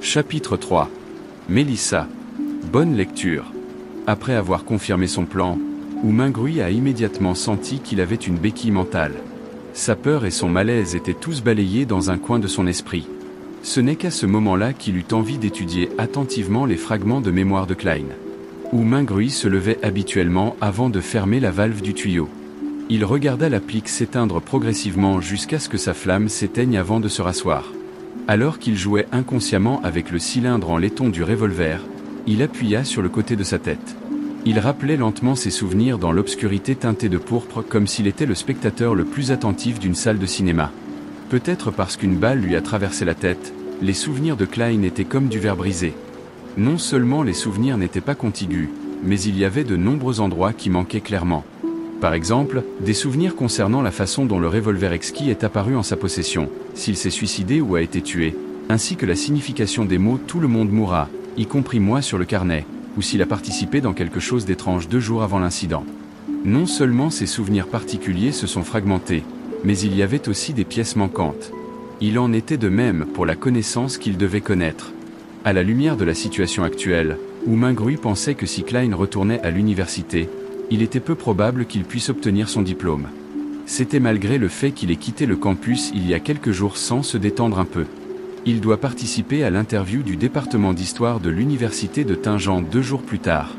Chapitre 3. Mélissa. Bonne lecture. Après avoir confirmé son plan, Oumingrui a immédiatement senti qu'il avait une béquille mentale. Sa peur et son malaise étaient tous balayés dans un coin de son esprit. Ce n'est qu'à ce moment-là qu'il eut envie d'étudier attentivement les fragments de mémoire de Klein. Oumingrui se levait habituellement avant de fermer la valve du tuyau. Il regarda l'applique s'éteindre progressivement jusqu'à ce que sa flamme s'éteigne avant de se rasseoir. Alors qu'il jouait inconsciemment avec le cylindre en laiton du revolver, il appuya sur le côté de sa tête. Il rappelait lentement ses souvenirs dans l'obscurité teintée de pourpre comme s'il était le spectateur le plus attentif d'une salle de cinéma. Peut-être parce qu'une balle lui a traversé la tête, les souvenirs de Klein étaient comme du verre brisé. Non seulement les souvenirs n'étaient pas contigus, mais il y avait de nombreux endroits qui manquaient clairement. Par exemple, des souvenirs concernant la façon dont le revolver exquis est apparu en sa possession, s'il s'est suicidé ou a été tué, ainsi que la signification des mots « tout le monde mourra », y compris moi sur le carnet, ou s'il a participé dans quelque chose d'étrange 2 jours avant l'incident. Non seulement ces souvenirs particuliers se sont fragmentés, mais il y avait aussi des pièces manquantes. Il en était de même pour la connaissance qu'il devait connaître. À la lumière de la situation actuelle, Oumingrui pensait que si Klein retournait à l'université, il était peu probable qu'il puisse obtenir son diplôme. C'était malgré le fait qu'il ait quitté le campus il y a quelques jours sans se détendre un peu. Il doit participer à l'interview du département d'histoire de l'université de Tingen 2 jours plus tard.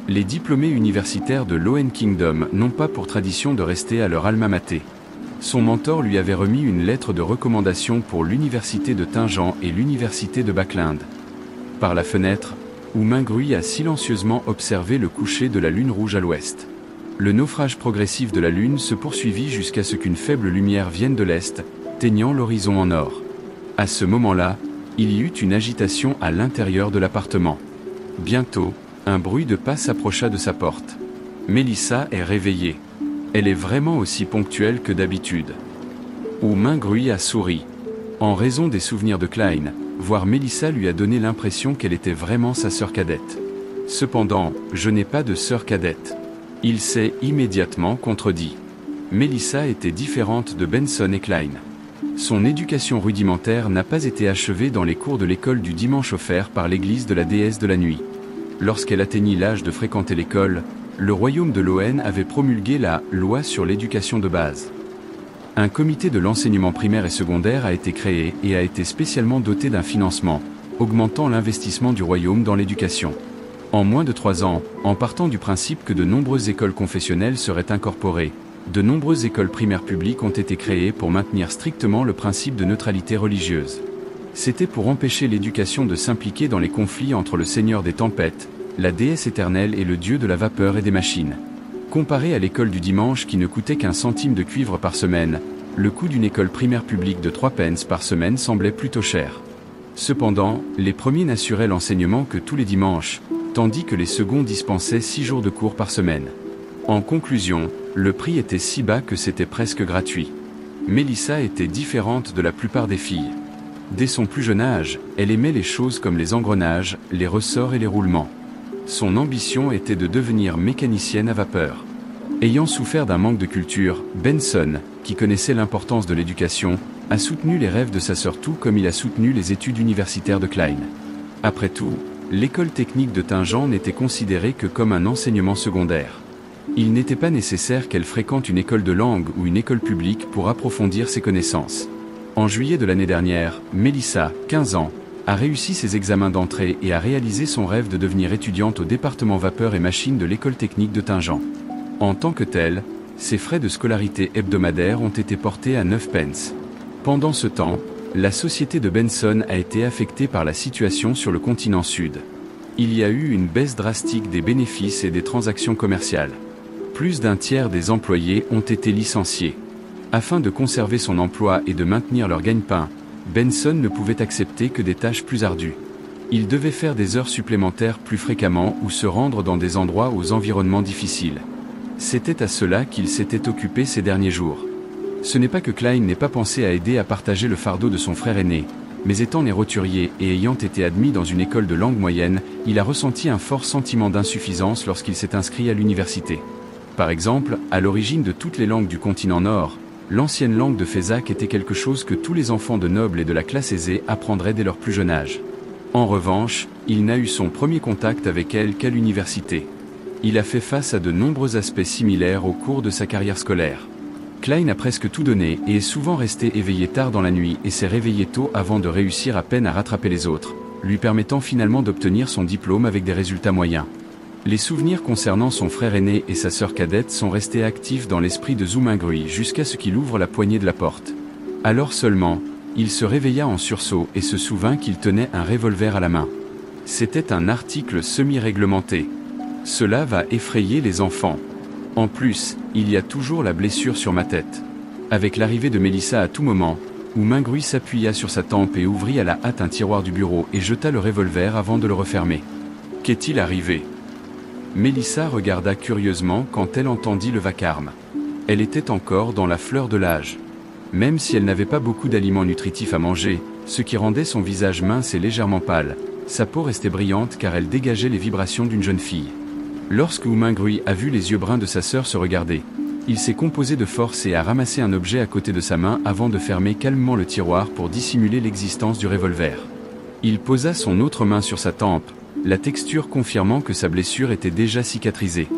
Les diplômés universitaires de l'Owen Kingdom n'ont pas pour tradition de rester à leur alma mater. Son mentor lui avait remis une lettre de recommandation pour l'université de Tingen et l'université de Bakelinde. Par la fenêtre, Oumingrui a silencieusement observé le coucher de la lune rouge à l'ouest. Le naufrage progressif de la lune se poursuivit jusqu'à ce qu'une faible lumière vienne de l'est, teignant l'horizon en or. À ce moment-là, il y eut une agitation à l'intérieur de l'appartement. Bientôt, un bruit de pas s'approcha de sa porte. Mélissa est réveillée. Elle est vraiment aussi ponctuelle que d'habitude. Oumingrui a souri. En raison des souvenirs de Klein, voir Mélissa lui a donné l'impression qu'elle était vraiment sa sœur cadette. Cependant, je n'ai pas de sœur cadette. Il s'est immédiatement contredit. Mélissa était différente de Benson et Klein. Son éducation rudimentaire n'a pas été achevée dans les cours de l'école du dimanche offert par l'église de la déesse de la nuit. Lorsqu'elle atteignit l'âge de fréquenter l'école, le royaume de l'Owen avait promulgué la loi sur l'éducation de base. Un comité de l'enseignement primaire et secondaire a été créé et a été spécialement doté d'un financement, augmentant l'investissement du royaume dans l'éducation. En moins de 3 ans, en partant du principe que de nombreuses écoles confessionnelles seraient incorporées, de nombreuses écoles primaires publiques ont été créées pour maintenir strictement le principe de neutralité religieuse. C'était pour empêcher l'éducation de s'impliquer dans les conflits entre le Seigneur des tempêtes, la déesse éternelle et le dieu de la vapeur et des machines. Comparé à l'école du dimanche qui ne coûtait qu'1 centime de cuivre par semaine, le coût d'une école primaire publique de 3 pence par semaine semblait plutôt cher. Cependant, les premiers n'assuraient l'enseignement que tous les dimanches, tandis que les seconds dispensaient 6 jours de cours par semaine. En conclusion, le prix était si bas que c'était presque gratuit. Mélissa était différente de la plupart des filles. Dès son plus jeune âge, elle aimait les choses comme les engrenages, les ressorts et les roulements. Son ambition était de devenir mécanicienne à vapeur. Ayant souffert d'un manque de culture, Benson, qui connaissait l'importance de l'éducation, a soutenu les rêves de sa sœur tout comme il a soutenu les études universitaires de Klein. Après tout, l'école technique de Tingen n'était considérée que comme un enseignement secondaire. Il n'était pas nécessaire qu'elle fréquente une école de langue ou une école publique pour approfondir ses connaissances. En juillet de l'année dernière, Mélissa, 15 ans, a réussi ses examens d'entrée et a réalisé son rêve de devenir étudiante au département vapeur et machines de l'école technique de Tingen. En tant que telle, ses frais de scolarité hebdomadaires ont été portés à 9 pence. Pendant ce temps, la société de Benson a été affectée par la situation sur le continent sud. Il y a eu une baisse drastique des bénéfices et des transactions commerciales. Plus d'un tiers des employés ont été licenciés. Afin de conserver son emploi et de maintenir leur gagne-pain, Benson ne pouvait accepter que des tâches plus ardues. Il devait faire des heures supplémentaires plus fréquemment ou se rendre dans des endroits aux environnements difficiles. C'était à cela qu'il s'était occupé ces derniers jours. Ce n'est pas que Klein n'ait pas pensé à aider à partager le fardeau de son frère aîné, mais étant né roturier et ayant été admis dans une école de langue moyenne, il a ressenti un fort sentiment d'insuffisance lorsqu'il s'est inscrit à l'université. Par exemple, à l'origine de toutes les langues du continent nord, l'ancienne langue de Fézac était quelque chose que tous les enfants de nobles et de la classe aisée apprendraient dès leur plus jeune âge. En revanche, il n'a eu son premier contact avec elle qu'à l'université. Il a fait face à de nombreux aspects similaires au cours de sa carrière scolaire. Klein a presque tout donné et est souvent resté éveillé tard dans la nuit et s'est réveillé tôt avant de réussir à peine à rattraper les autres, lui permettant finalement d'obtenir son diplôme avec des résultats moyens. Les souvenirs concernant son frère aîné et sa sœur cadette sont restés actifs dans l'esprit de Zhu Mingrui jusqu'à ce qu'il ouvre la poignée de la porte. Alors seulement, il se réveilla en sursaut et se souvint qu'il tenait un revolver à la main. C'était un article semi-réglementé. Cela va effrayer les enfants. En plus, il y a toujours la blessure sur ma tête. Avec l'arrivée de Mélissa à tout moment, Wu Mingrui s'appuya sur sa tempe et ouvrit à la hâte un tiroir du bureau et jeta le revolver avant de le refermer. Qu'est-il arrivé ? Mélissa regarda curieusement quand elle entendit le vacarme. Elle était encore dans la fleur de l'âge. Même si elle n'avait pas beaucoup d'aliments nutritifs à manger, ce qui rendait son visage mince et légèrement pâle, sa peau restait brillante car elle dégageait les vibrations d'une jeune fille. Lorsque Wu Mingrui a vu les yeux bruns de sa sœur se regarder, il s'est composé de force et a ramassé un objet à côté de sa main avant de fermer calmement le tiroir pour dissimuler l'existence du revolver. Il posa son autre main sur sa tempe, la texture confirmant que sa blessure était déjà cicatrisée.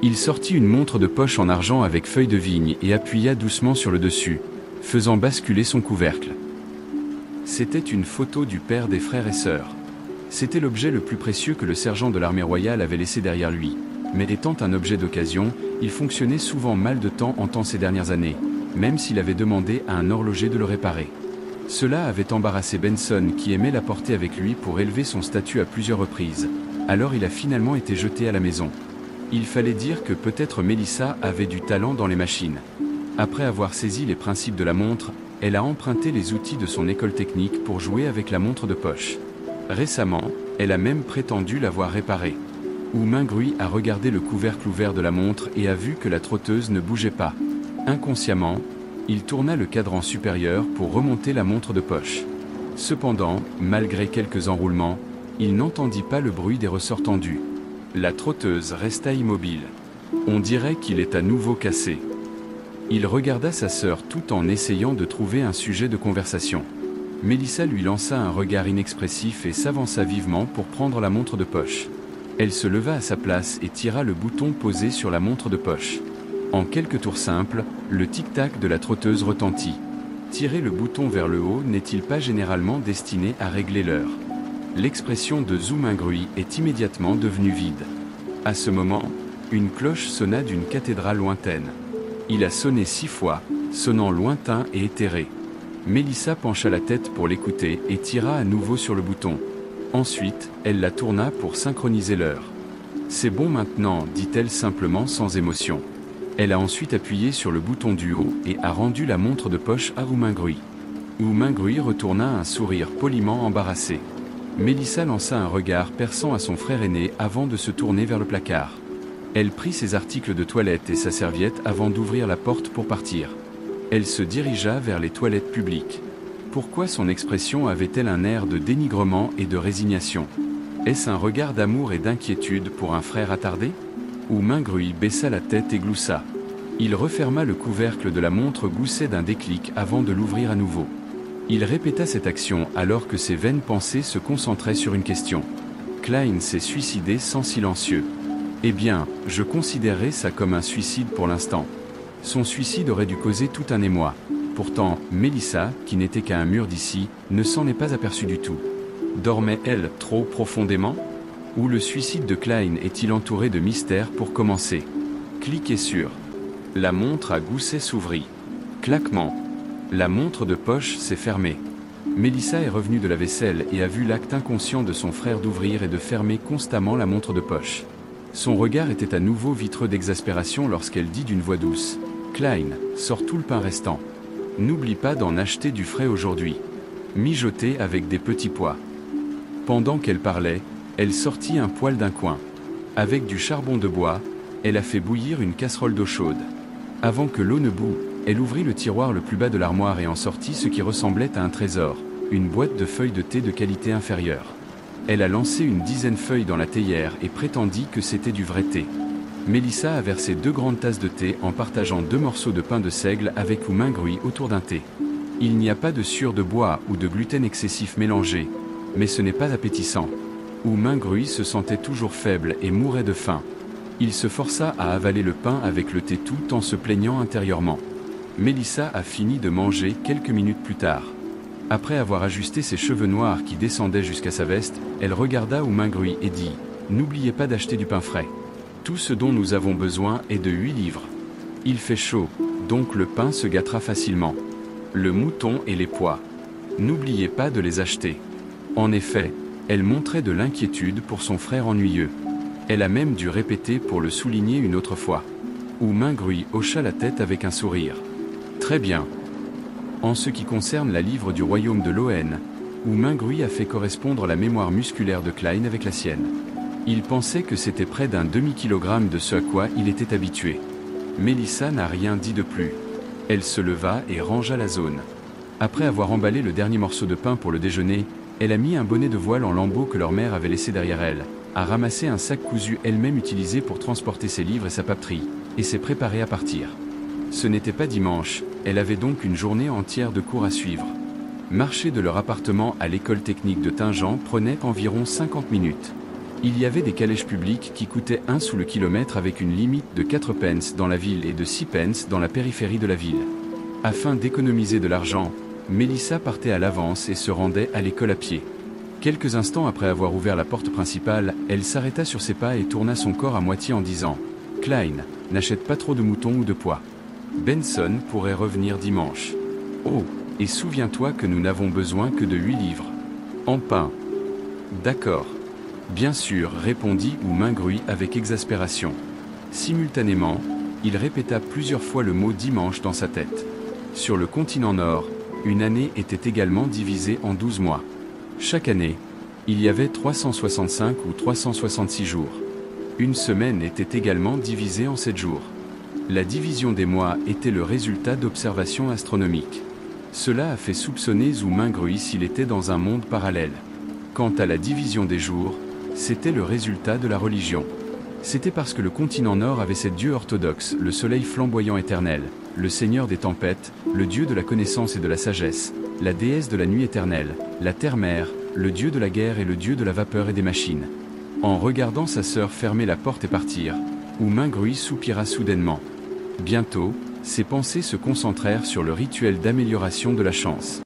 Il sortit une montre de poche en argent avec feuille de vigne et appuya doucement sur le dessus, faisant basculer son couvercle. C'était une photo du père des frères et sœurs. C'était l'objet le plus précieux que le sergent de l'armée royale avait laissé derrière lui. Mais étant un objet d'occasion, il fonctionnait souvent mal de temps en temps ces dernières années, même s'il avait demandé à un horloger de le réparer. Cela avait embarrassé Benson qui aimait la porter avec lui pour élever son statut à plusieurs reprises. Alors il a finalement été jeté à la maison. Il fallait dire que peut-être Mélissa avait du talent dans les machines. Après avoir saisi les principes de la montre, elle a emprunté les outils de son école technique pour jouer avec la montre de poche. Récemment, elle a même prétendu l'avoir réparée. Wu Mingrui a regardé le couvercle ouvert de la montre et a vu que la trotteuse ne bougeait pas. Inconsciemment, il tourna le cadran supérieur pour remonter la montre de poche. Cependant, malgré quelques enroulements, il n'entendit pas le bruit des ressorts tendus. La trotteuse resta immobile. On dirait qu'il est à nouveau cassé. Il regarda sa sœur tout en essayant de trouver un sujet de conversation. Mélissa lui lança un regard inexpressif et s'avança vivement pour prendre la montre de poche. Elle se leva à sa place et tira le bouton posé sur la montre de poche. En quelques tours simples, le tic-tac de la trotteuse retentit. Tirer le bouton vers le haut n'est-il pas généralement destiné à régler l'heure ? L'expression de Zhu Mingrui est immédiatement devenue vide. À ce moment, une cloche sonna d'une cathédrale lointaine. Il a sonné 6 fois, sonnant lointain et éthéré. Mélissa pencha la tête pour l'écouter et tira à nouveau sur le bouton. Ensuite, elle la tourna pour synchroniser l'heure. « C'est bon maintenant », dit-elle simplement sans émotion. Elle a ensuite appuyé sur le bouton du haut et a rendu la montre de poche à Wu Mingrui. Wu Mingrui retourna un sourire poliment embarrassé. Mélissa lança un regard perçant à son frère aîné avant de se tourner vers le placard. Elle prit ses articles de toilette et sa serviette avant d'ouvrir la porte pour partir. Elle se dirigea vers les toilettes publiques. Pourquoi son expression avait-elle un air de dénigrement et de résignation ? Est-ce un regard d'amour et d'inquiétude pour un frère attardé ? Wu Mingrui baissa la tête et gloussa. Il referma le couvercle de la montre goussé d'un déclic avant de l'ouvrir à nouveau. Il répéta cette action alors que ses vaines pensées se concentraient sur une question. Klein s'est suicidé sans silencieux. Eh bien, je considérerais ça comme un suicide pour l'instant. Son suicide aurait dû causer tout un émoi. Pourtant, Mélissa, qui n'était qu'à un mur d'ici, ne s'en est pas aperçue du tout. Dormait-elle trop profondément ? Ou le suicide de Klein est-il entouré de mystères pour commencer ? Cliquez sur. La montre à gousset s'ouvrit. Claquement. La montre de poche s'est fermée. Mélissa est revenue de la vaisselle et a vu l'acte inconscient de son frère d'ouvrir et de fermer constamment la montre de poche. Son regard était à nouveau vitreux d'exaspération lorsqu'elle dit d'une voix douce. Klein, sors tout le pain restant. N'oublie pas d'en acheter du frais aujourd'hui. Mijoté avec des petits pois. Pendant qu'elle parlait, elle sortit un poêle d'un coin. Avec du charbon de bois, elle a fait bouillir une casserole d'eau chaude. Avant que l'eau ne bout, elle ouvrit le tiroir le plus bas de l'armoire et en sortit ce qui ressemblait à un trésor, une boîte de feuilles de thé de qualité inférieure. Elle a lancé une dizaine de feuilles dans la théière et prétendit que c'était du vrai thé. Mélissa a versé 2 grandes tasses de thé en partageant 2 morceaux de pain de seigle avec Wu Mingrui autour d'un thé. Il n'y a pas de sueur de bois ou de gluten excessif mélangé, Mais ce n'est pas appétissant. Mingruy se sentait toujours faible et mourait de faim. Il se força à avaler le pain avec le thé tout en se plaignant intérieurement. Mélissa a fini de manger quelques minutes plus tard. Après avoir ajusté ses cheveux noirs qui descendaient jusqu'à sa veste, elle regarda Mingruy et dit « N'oubliez pas d'acheter du pain frais. Tout ce dont nous avons besoin est de 8 livres. Il fait chaud, donc le pain se gâtera facilement. Le mouton et les pois. N'oubliez pas de les acheter. » En effet, elle montrait de l'inquiétude pour son frère ennuyeux. Elle a même dû répéter pour le souligner une autre fois. Mingruy hocha la tête avec un sourire. « Très bien. » En ce qui concerne la livre du royaume de Loen, Mingruy a fait correspondre la mémoire musculaire de Klein avec la sienne. Il pensait que c'était près d'un demi-kilogramme de ce à quoi il était habitué. Mélissa n'a rien dit de plus. Elle se leva et rangea la zone. Après avoir emballé le dernier morceau de pain pour le déjeuner, elle a mis un bonnet de voile en lambeaux que leur mère avait laissé derrière elle, a ramassé un sac cousu elle-même utilisé pour transporter ses livres et sa papeterie, et s'est préparée à partir. Ce n'était pas dimanche, elle avait donc une journée entière de cours à suivre. Marcher de leur appartement à l'école technique de Tingen prenait environ 50 minutes. Il y avait des calèches publiques qui coûtaient 1 sou le kilomètre avec une limite de 4 pence dans la ville et de 6 pence dans la périphérie de la ville. Afin d'économiser de l'argent, Mélissa partait à l'avance et se rendait à l'école à pied. Quelques instants après avoir ouvert la porte principale, elle s'arrêta sur ses pas et tourna son corps à moitié en disant « Klein, n'achète pas trop de moutons ou de pois. Benson pourrait revenir dimanche. Oh, et souviens-toi que nous n'avons besoin que de 8 livres. En pain. » « D'accord. » Bien sûr, répondit Mingruy avec exaspération. Simultanément, il répéta plusieurs fois le mot dimanche dans sa tête. Sur le continent nord, une année était également divisée en 12 mois. Chaque année, il y avait 365 ou 366 jours. Une semaine était également divisée en 7 jours. La division des mois était le résultat d'observations astronomiques. Cela a fait soupçonner Mingruy s'il était dans un monde parallèle. Quant à la division des jours, c'était le résultat de la religion. C'était parce que le continent nord avait ses dieux orthodoxes, le soleil flamboyant éternel, le seigneur des tempêtes, le dieu de la connaissance et de la sagesse, la déesse de la nuit éternelle, la terre-mère, le dieu de la guerre et le dieu de la vapeur et des machines. En regardant sa sœur fermer la porte et partir, Mingruy soupira soudainement. Bientôt, ses pensées se concentrèrent sur le rituel d'amélioration de la chance.